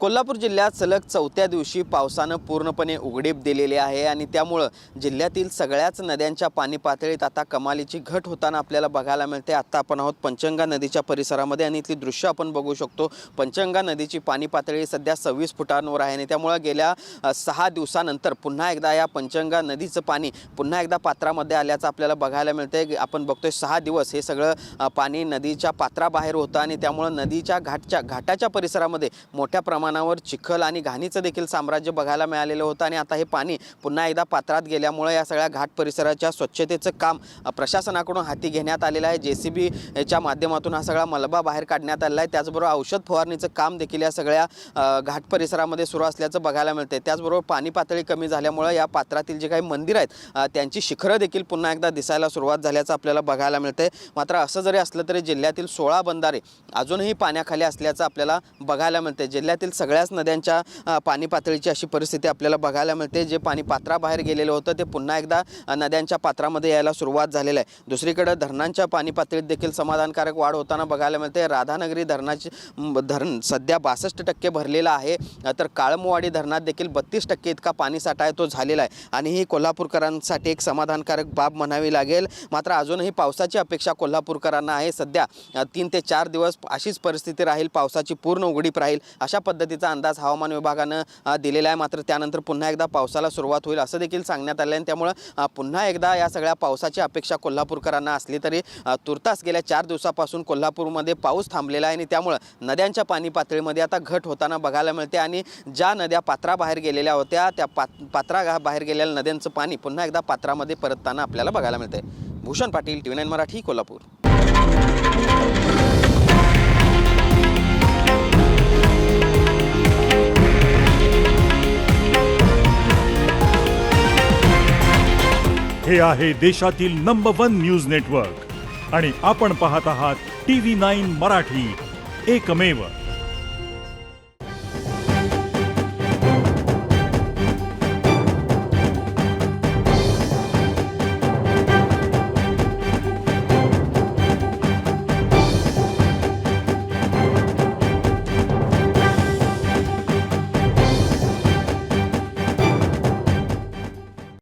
कोल्हापूर जिल्ह्यात सलग चौथ्या दिवशी पावसानं पूर्णपणे उघडीप दिलेली आहे आणि त्यामुळे जिल्ह्यातील सगळ्याच नद्यांच्या पाणी पातळीत आता कमालीची घट होताना आपल्याला बघायला मिळते। आता आपण आहोत पंचगंगा नदीच्या परिसरामध्ये आणि इथली दृश्य आपण बघू शकतो। पंचगंगा नदीची पाणी पातळी सध्या 26 फुटांवर आहे आणि त्यामुळे गेल्या 6 दिवसानंतर पुन्हा एकदा या पंचगंगा नदीचं पाणी पुन्हा एकदा पात्रामध्ये आल्याचं आपल्याला बघायला मिळते। आपण बघतोय 6 दिवस हे सगळं पाणी नदीच्या पात्राबाहेर होतं आणि त्यामुळे नदीच्या घाटाच्या परिसरामध्ये मोठ्या प्रमाणावर चिखल आणि घाणीचं देखील साम्राज्य बघायला मिळालेलं होतं आणि आता हे पाणी पुन्हा एकदा पात्रात गेल्यामुळे या सगळ्या घाट परिसराच्या स्वच्छतेचं काम प्रशासनाकडून हाती घेण्यात आलेलं आहे। JCB च्या माध्यमातून हा सगळा मलबा बाहेर काढण्यात आलेला आहे। त्याचबरोबर औषध फवारणीचं काम देखील या सगळ्या घाट परिसरामध्ये सुरू असल्याचं बघायला मिळते। त्याचबरोबर पाणी पातळी कमी झाल्यामुळे या पात्रातील जे काही मंदिर आहेत त्यांची शिखरं देखील पुन्हा एकदा दिसायला सुरुवात झाल्याचं आपल्याला बघायला मिळते। मात्र असं जरी असलं तरी जिल्ह्यातील 16 बंधारे अजूनही पाण्याखाली असल्याचं आपल्याला बघायला मिळते। जिल्ह्यातील सगळ्याच नद्यांच्या पाणी पातळीची अशी परिस्थिती आपल्याला बघायला मिळते। जे पाणी पात्राबाहेर गेलेलं होतं ते पुन्हा एकदा नद्यांच्या पात्रामध्ये यायला सुरुवात झालेली आहे। दुसरीकडे धरणांच्या पाणी पातळीत देखील समाधानकारक वाढ होताना बघायला मिळते। राधानगरी धरण सध्या 62% भरलेला आहे, तर काळमवाडी धरणात देखील 32% इतका पाणी साठा आहे तो झालेला आहे आणि ही कोल्हापूरकरांसाठी एक समाधानकारक बाब म्हणावी लागेल। मात्र अजूनही पावसाची अपेक्षा कोल्हापूरकरांना आहे। सध्या 3 ते 4 दिवस अशीच परिस्थिती राहील, पावसाची पूर्ण उघडीप राहील अशा पद्धतीचा अंदाज हवामान विभागानं दिलेला आहे। मात्र त्यानंतर पुन्हा एकदा पावसाला सुरुवात होईल असं देखील सांगण्यात आलं आहे। त्यामुळे पुन्हा एकदा या सगळ्या पावसाची अपेक्षा कोल्हापूरकरांना असली तरी तुर्तास गेल्या 4 दिवसापासून कोल्हापूरमध्ये पाऊस थांबलेला आहे आणि त्यामुळे नद्यांच्या पाणी पातळीमध्ये आता घट होताना बघायला मिळते आणि ज्या नद्या पात्राबाहेर गेलेल्या होत्या त्या पात्राबाहेर गेलेल्या नद्यांचं पाणी पुन्हा एकदा पात्रामध्ये परतताना आपल्याला बघायला मिळते। भूषण पाटील, TV9 मराठी, कोल्हापूर। हे आहे देशातील नंबर 1 न्यूज नेटवर्क आणि आपण पाहत आहात TV9 मराठी, एकमेव।